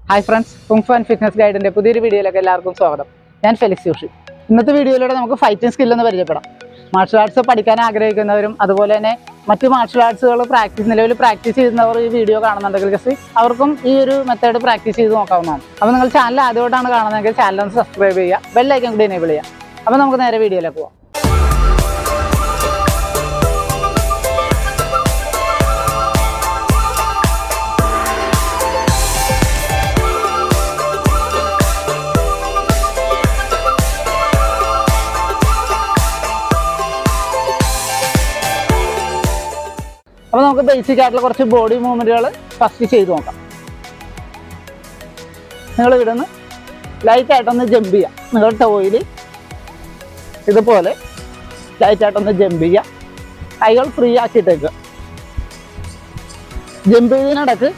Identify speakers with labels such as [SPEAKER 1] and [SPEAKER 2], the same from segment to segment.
[SPEAKER 1] Hi friends, kung fu and fitness ഗൈഡിൻ്റെ പുതിയൊരു വീഡിയോയിലേക്ക് എല്ലാവർക്കും സ്വാഗതം. ഞാൻ ഫെലിക്സ് ജോഷി. ഇന്നത്തെ വീഡിയോയിലൂടെ നമുക്ക് ഫൈറ്റിംഗ് സ്കില്ലെന്ന് പരിചയപ്പെടാം. മാർഷൽ ആർട്സ് പഠിക്കാൻ ആഗ്രഹിക്കുന്നവരും അതുപോലെ തന്നെ മറ്റ് മാർഷൽ ആർട്സുകൾ നിലവിൽ പ്രാക്ടീസ് ചെയ്യുന്നവർ ഈ വീഡിയോ കാണുന്നുണ്ടെങ്കിൽ ജസ്റ്റ് അവർക്കും ഈ ഒരു മെത്തേഡ് പ്രാക്ടീസ് ചെയ്ത് നോക്കാവുന്നതാണ്. അപ്പോൾ നിങ്ങൾ ചാനൽ ആദ്യമായിട്ടാണ് കാണുന്നതെങ്കിൽ ചാനൽ ഒന്ന് സബ്സ്ക്രൈബ് ചെയ്യുക, ബെല്ലൈക്കൺ കൂടി എനേബിൾ ചെയ്യുക. അപ്പോൾ നമുക്ക് നേരെ വീഡിയോയിലേക്ക് പോകാം. അപ്പോൾ നമുക്ക് ബേസിക് ആയിട്ടുള്ള കുറച്ച് ബോഡി മൂവ്മെൻറ്റുകൾ ഫസ്റ്റ് ചെയ്ത് നോക്കാം. നിങ്ങൾ ഇവിടെ നിന്ന് ലൈറ്റായിട്ടൊന്ന് ജമ്പ് ചെയ്യുക. നിങ്ങൾ ടോയിൽ ഇതുപോലെ ലൈറ്റായിട്ടൊന്ന് ജമ്പ് ചെയ്യുക. കൈകൾ ഫ്രീ ആക്കിയിട്ടേക്കുക. ജമ്പ് ചെയ്തതിനിടക്ക്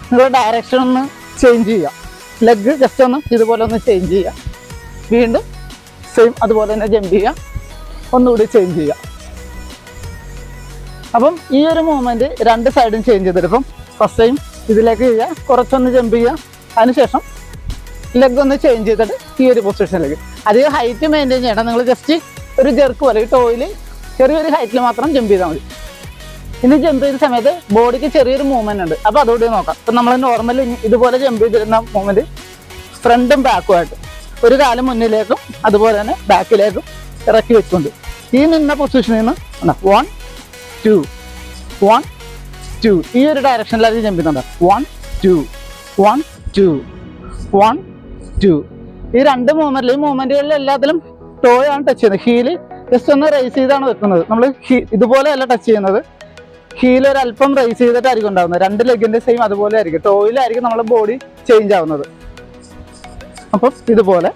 [SPEAKER 1] നിങ്ങൾ ഡയറക്ഷൻ ഒന്ന് ചേഞ്ച് ചെയ്യുക. ലെഗ് ജസ്റ്റ് ഒന്ന് ഇതുപോലെ ഒന്ന് ചേഞ്ച് ചെയ്യുക. വീണ്ടും സെയിം അതുപോലെ തന്നെ ജമ്പ് ചെയ്യുക. ഒന്നുകൂടി ചേഞ്ച് ചെയ്യുക. അപ്പം ഈ ഒരു മൂവ്മെൻറ്റ് രണ്ട് സൈഡും ചേഞ്ച് ചെയ്തെടുക്കും. ഫസ്റ്റ് ടൈം ഇതിലേക്ക് ചെയ്യുക, കുറച്ചൊന്ന് ജമ്പ് ചെയ്യുക. അതിനുശേഷം ലെഗ് ഒന്ന് ചേഞ്ച് ചെയ്തിട്ട് ഈ ഒരു പൊസിഷനിലേക്ക്. അധികം ഹൈറ്റ് മെയിൻറ്റെയിൻ ചെയ്യണം. നിങ്ങൾ ജസ്റ്റ് ഒരു ജെർക്ക് പോലെ ടോയിൽ ചെറിയൊരു ഹൈറ്റിൽ മാത്രം ജമ്പ് ചെയ്താൽ മതി. ഇനി ജമ്പ് ചെയ്ത സമയത്ത് ബോഡിക്ക് ചെറിയൊരു മൂവ്മെൻറ്റ് ഉണ്ട്. അപ്പോൾ അതുകൂടി നോക്കാം. ഇപ്പം നമ്മൾ നോർമലി ഇതുപോലെ ജമ്പ് ചെയ്തിരുന്ന മൂവ്മെൻറ്റ് ഫ്രണ്ടും ബാക്കുമായിട്ട് ഒരു കാലം മുന്നിലേക്കും അതുപോലെ തന്നെ ബാക്കിലേക്കും ഇറക്കി വെച്ചുകൊണ്ട് ഈ നിന്ന പൊസിഷനിൽ നിന്ന് 1 2 1 2 ഈ ഒരു ഡയറക്ഷനിലായിരിക്കും ജമ്പ് ചെയ്യുന്നുണ്ട്. 1 2 1 2 1 2 ഈ രണ്ട് മൂവ്മെന്റിൽ ഈ മൂവ്മെന്റുകളിൽ എല്ലാത്തിലും ടോയാണ് ടച്ച് ചെയ്യുന്നത്. ഹീല് ജസ്റ്റ് ഒന്ന് റേസ് ചെയ്താണ് വെക്കുന്നത്. നമ്മൾ ഇതുപോലെയല്ല ടച്ച് ചെയ്യുന്നത്. ഹീൽ ഒരു അല്പം റേസ് ചെയ്തിട്ടായിരിക്കും ഉണ്ടാകുന്നത്. രണ്ട് ലെഗിന്റെ സെയിം അതുപോലെ ആയിരിക്കും. ടോയിലായിരിക്കും നമ്മുടെ ബോഡി ചേഞ്ച് ആവുന്നത്. അപ്പം ഇതുപോലെ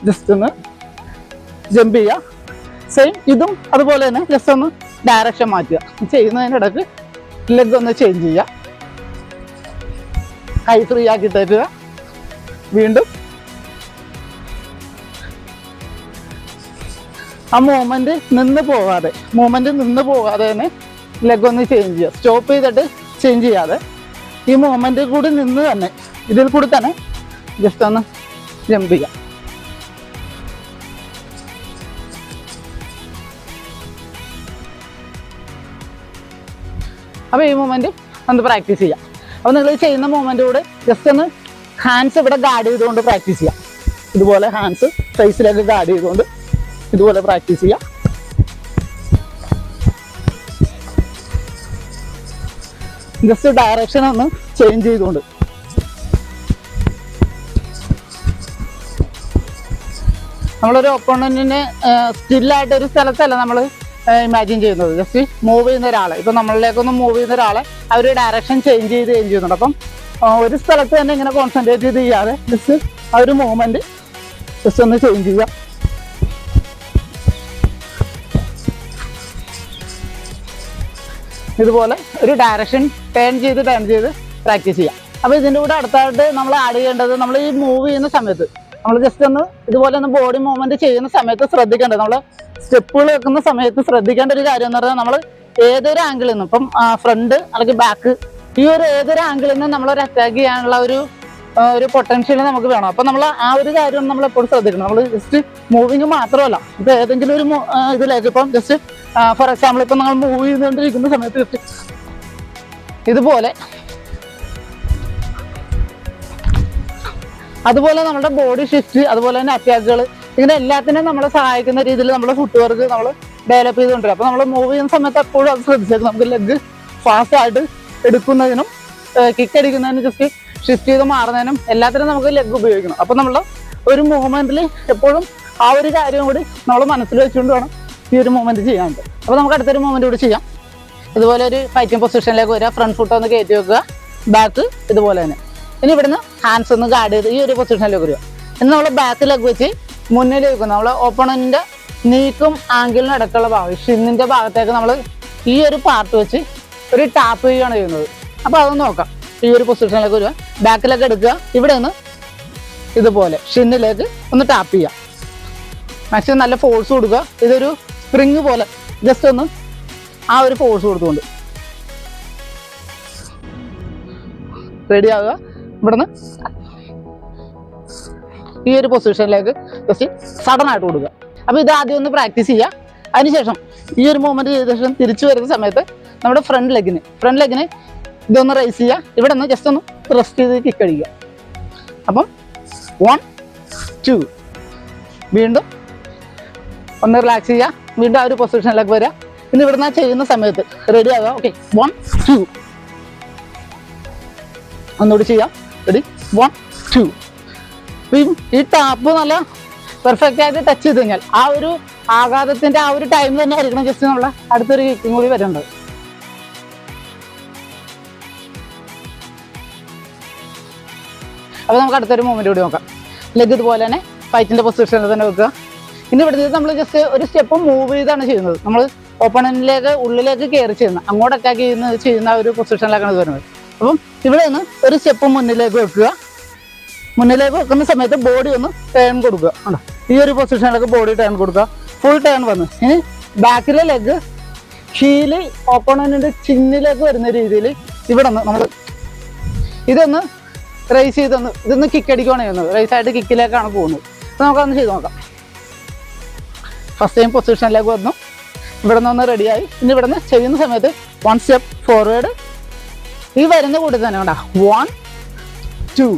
[SPEAKER 1] ജസ്റ്റ് ഒന്ന് ജമ്പ് ചെയ്യുക. സെയിം ഇതും അതുപോലെ തന്നെ ജസ്റ്റ് ഒന്ന് ഡയറക്ഷൻ മാറ്റുക. ചെയ്യുന്നതിനിടക്ക് ലെഗ് ഒന്ന് ചേഞ്ച് ചെയ്യുക. കൈ ഫ്രീ ആക്കി തരുക. വീണ്ടും ആ മൂവ്മെന്റ് നിന്ന് പോകാതെ തന്നെ ലെഗ് ഒന്ന് ചേഞ്ച് ചെയ്യുക. സ്റ്റോപ്പ് ചെയ്തിട്ട് ചേഞ്ച് ചെയ്യാതെ ഈ മൂവ്മെന്റ് കൂടി നിന്ന് തന്നെ ഇതിൽ കൂടി തന്നെ ജസ്റ്റ് ഒന്ന് ജമ്പ് ചെയ്യുക. അപ്പോൾ ഈ മൂവ്മെൻറ്റ് ഒന്ന് പ്രാക്ടീസ് ചെയ്യാം. അപ്പോൾ നിങ്ങൾ ചെയ്യുന്ന മൂവ്മെൻറ്റ് കൂടെ ജസ്റ്റ് ഒന്ന് ഹാൻഡ്സ് ഇവിടെ ഗാർഡ് ചെയ്തുകൊണ്ട് പ്രാക്ടീസ് ചെയ്യാം. ഇതുപോലെ ഹാൻഡ്സ് ഫേസിലേക്ക് ഗാർഡ് ചെയ്തുകൊണ്ട് ഇതുപോലെ പ്രാക്ടീസ് ചെയ്യാം. ജസ്റ്റ് ഡയറക്ഷൻ ഒന്ന് ചേഞ്ച് ചെയ്തുകൊണ്ട് നമ്മളൊരു ഒപ്പോണന്റിനെ സ്റ്റില്ലായിട്ടൊരു സ്ഥലത്തല്ല നമ്മൾ ഇമാജിൻ ചെയ്യുന്നത്. ജസ്റ്റ് മൂവ് ചെയ്യുന്ന ഒരാളെ, ഇപ്പം നമ്മളിലേക്കൊന്ന് മൂവ് ചെയ്യുന്ന ഒരാളെ അവർ ഡയറക്ഷൻ ചേഞ്ച് ചെയ്യുന്നുണ്ട്. അപ്പം ഒരു സ്ഥലത്ത് തന്നെ ഇങ്ങനെ കോൺസെൻട്രേറ്റ് ചെയ്ത് ചെയ്യാതെ ജസ്റ്റ് ആ ഒരു മൂവ്മെൻറ്റ് ജസ്റ്റ് ഒന്ന് ചേഞ്ച് ചെയ്യുക. ഇതുപോലെ ഒരു ഡയറക്ഷൻ ടേൺ ചെയ്ത് പ്രാക്ടീസ് ചെയ്യാം. അപ്പോൾ ഇതിൻ്റെ കൂടെ അടുത്തായിട്ട് നമ്മൾ ആഡ് ചെയ്യേണ്ടത്, നമ്മൾ ഈ മൂവ് ചെയ്യുന്ന സമയത്ത് നമ്മൾ ജസ്റ്റ് ഒന്ന് ഇതുപോലെ ഒന്ന് ബോഡി മൂവ്മെൻറ്റ് ചെയ്യുന്ന സമയത്ത് ശ്രദ്ധിക്കേണ്ടത്, നമ്മൾ സ്റ്റെപ്പുകൾ വെക്കുന്ന സമയത്ത് ശ്രദ്ധിക്കേണ്ട ഒരു കാര്യം എന്ന് പറഞ്ഞാൽ നമ്മൾ ഏതൊരു ആംഗിളിൽ നിന്നും, ഇപ്പം ഫ്രണ്ട് അല്ലെങ്കിൽ ബാക്ക്, ഈ ഒരു ഏതൊരു ആംഗിളിൽ നിന്നും നമ്മളൊരു അറ്റാക്ക് ചെയ്യാനുള്ള ഒരു പൊട്ടൻഷ്യൽ നമുക്ക് വേണം. അപ്പം നമ്മൾ ആ ഒരു കാര്യം നമ്മൾ എപ്പോഴും ശ്രദ്ധിക്കണം. നമ്മൾ ജസ്റ്റ് മൂവിങ് മാത്രമല്ല, ഇപ്പം ഏതെങ്കിലും ഒരു ഇതിലേക്ക്, ഇപ്പം ജസ്റ്റ് ഫോർ എക്സാമ്പിൾ ഇപ്പം നമ്മൾ മൂവ് ചെയ്തുകൊണ്ടിരിക്കുന്ന സമയത്ത് ജസ്റ്റ് ഇതുപോലെ അതുപോലെ നമ്മുടെ ബോഡി ഷിഫ്റ്റ് അതുപോലെ തന്നെ അറ്റാക്കുകൾ ഇങ്ങനെ എല്ലാത്തിനും നമ്മളെ സഹായിക്കുന്ന രീതിയിൽ നമ്മുടെ ഫുട് വർക്ക് നമ്മൾ ഡെവലപ്പ് ചെയ്തുകൊണ്ടിരിക്കും. അപ്പോൾ നമ്മൾ മൂവ് ചെയ്യുന്ന സമയത്ത് എപ്പോഴും അത് ശ്രദ്ധിച്ചേക്കും. നമുക്ക് ലെഗ് ഫാസ്റ്റ് ആയിട്ട് എടുക്കുന്നതിനും കിക്ക് അടിക്കുന്നതിനും ജസ്റ്റ് ഷിഫ്റ്റ് ചെയ്ത് മാറുന്നതിനും എല്ലാത്തിനും നമുക്ക് ലെഗ് ഉപയോഗിക്കണം. അപ്പോൾ നമ്മൾ ഒരു മൂവ്മെൻറ്റിൽ എപ്പോഴും ആ ഒരു കാര്യം കൂടി നമ്മൾ മനസ്സിൽ വെച്ചുകൊണ്ട് വേണം ഈ ഒരു മൂവ്മെൻറ്റ് ചെയ്യാനായിട്ട്. അപ്പോൾ നമുക്ക് അടുത്തൊരു മൂവ്മെൻറ്റ് കൂടി ചെയ്യാം. ഇതുപോലെ ഒരു ഫൈറ്റിംഗ് പൊസിഷനിലേക്ക് വരിക, ഫ്രണ്ട് ഫുട്ട് ഒന്ന് കയറ്റി വെക്കുക, ബാക്ക് ഇതുപോലെ തന്നെ. ഇനി ഇവിടുന്ന് ഹാൻഡ്സ് ഒന്ന് ഗാർഡ് ചെയ്ത് ഈ ഒരു പൊസിഷനിലേക്ക് വരിക. ഇന്ന് നമ്മൾ ബാക്ക് ലെഗ് വെച്ച് മുന്നിലേക്ക് വെക്കും. നമ്മൾ ഓപ്പണന്റിന്റെ നീക്കും ആംഗിളിനും ഇടയ്ക്കുള്ള ഭാഗം ഷിന്നിന്റെ ഭാഗത്തേക്ക് നമ്മൾ ഈ ഒരു പാർട്ട് വെച്ച് ഒരു ടാപ്പ് ചെയ്യുകയാണ് ചെയ്യുന്നത്. അപ്പോൾ അതൊന്ന് നോക്കാം. ഈ ഒരു പൊസിഷനിലേക്ക് വരിക, ബാക്കിലേക്ക് എടുക്കുക, ഇവിടെ നിന്ന് ഇതുപോലെ ഷിന്നിലേക്ക് ഒന്ന് ടാപ്പ് ചെയ്യുക. മാക്സിമം നല്ല ഫോഴ്സ് കൊടുക്കുക. ഇതൊരു സ്പ്രിങ് പോലെ ജസ്റ്റ് ഒന്ന് ആ ഒരു ഫോഴ്സ് കൊടുത്തുകൊണ്ട് റെഡി ആവുക. ഇവിടുന്ന് ഈ ഒരു പൊസിഷനിലേക്ക് ജസ്റ്റ് സഡൻ ആയിട്ട് കൊടുക്കുക. അപ്പോൾ ഇത് ആദ്യം ഒന്ന് പ്രാക്ടീസ് ചെയ്യുക. അതിനുശേഷം ഈ ഒരു മൂവ്മെൻറ്റ് ചെയ്ത ശേഷം തിരിച്ചു വരുന്ന സമയത്ത് നമ്മുടെ ഫ്രണ്ട് ലെഗിന് ഇതൊന്ന് റൈസ് ചെയ്യുക. ഇവിടെ നിന്ന് ജസ്റ്റ് ഒന്ന് റെസ്റ്റ് ചെയ്ത് കിക്ക് അടിക്കുക. അപ്പം 1 2 വീണ്ടും ഒന്ന് റിലാക്സ് ചെയ്യുക. വീണ്ടും ആ ഒരു പൊസിഷനിലേക്ക് വരിക. ഇനി ഇവിടുന്ന് ചെയ്യുന്ന സമയത്ത് റെഡി ആവുക. ഓക്കെ 1 2 ഒന്നുകൂടി ചെയ്യാം. റെഡി 1 2. ഈ ടാപ്പ് നല്ല പെർഫെക്റ്റ് ആയിട്ട് ടച്ച് ചെയ്ത് കഴിഞ്ഞാൽ ആ ഒരു ആഘാതത്തിന്റെ ആ ഒരു ടൈം തന്നെ ആയിരിക്കണം ജസ്റ്റ് നമ്മളെ അടുത്തൊരു കിക്കും കൂടി വരേണ്ടത്. അപ്പോൾ നമുക്ക് അടുത്തൊരു മൂവ്മെന്റ് കൂടി നോക്കാം. ലെഗ് ഇതുപോലെ തന്നെ ഫൈറ്റിന്റെ പൊസിഷനിൽ തന്നെ വെക്കുക. ഇനി ഇവിടുത്തെ നമ്മൾ ജസ്റ്റ് ഒരു സ്റ്റെപ്പ് മൂവ് ചെയ്താണ് ചെയ്യുന്നത്. നമ്മൾ ഓപ്പണന്റിലേക്ക് ഉള്ളിലേക്ക് കയറി ചെയ്യുന്നത്, അങ്ങോട്ട് അറ്റാക്ക് ചെയ്യുന്ന ഒരു പൊസിഷനിലേക്കാണ് ഇത് വരുന്നത്. അപ്പം ഇവിടെ നിന്ന് ഒരു സ്റ്റെപ്പ് മുന്നിലേക്ക് വെക്കുക. മുന്നിലേക്ക് വെക്കുന്ന സമയത്ത് ബോഡി ഒന്ന് ടേൺ കൊടുക്കുക. കണ്ടോ, ഈ ഒരു പൊസിഷനിലേക്ക് ബോഡി ടേൺ കൊടുക്കുക. ഫുൾ ടേൺ വന്ന് ഇനി ബാക്കിലെ ലെഗ് ഹീല് ഓപ്പണന്റിന്റെ ചിന്നിലേക്ക് വരുന്ന രീതിയിൽ ഇവിടെ നിന്ന് നമ്മൾ ഇതൊന്ന് റേസ് ചെയ്തൊന്ന് ഇതൊന്ന് കിക്ക് അടിക്കുകയാണ് ചെയ്യുന്നത്. റേസ് ആയിട്ട് കിക്കിലേക്കാണ് പോകുന്നത്. അപ്പോൾ നമുക്കൊന്ന് ചെയ്ത് നോക്കാം. ഫസ്റ്റ് ടൈം പൊസിഷനിലേക്ക് വന്നു. ഇവിടെ നിന്ന് റെഡിയായി. ഇനി ഇവിടെ നിന്ന് ചെയ്യുന്ന സമയത്ത് 1 സ്റ്റെപ്പ് ഫോർവേഡ്. ഈ വരുന്ന കൂടി തന്നെ വേണ്ട 1 2.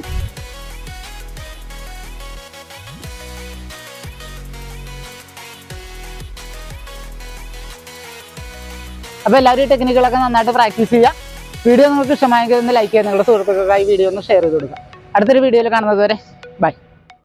[SPEAKER 1] അപ്പോൾ എല്ലാവരും ഈ ടെക്നിക്കുകളൊക്കെ നന്നായിട്ട് പ്രാക്ടീസ് ചെയ്യുക. വീഡിയോ നിങ്ങൾക്ക് ഇഷ്ടമായെങ്കിൽ ഒന്ന് ലൈക്ക് ചെയ്യുക. നിങ്ങളുടെ സുഹൃത്തുക്കൾക്കായി വീഡിയോ ഒന്ന് ഷെയർ ചെയ്ത് കൊടുക്കുക. അടുത്തൊരു വീഡിയോയിൽ കാണുന്നത് വരെ ബൈ.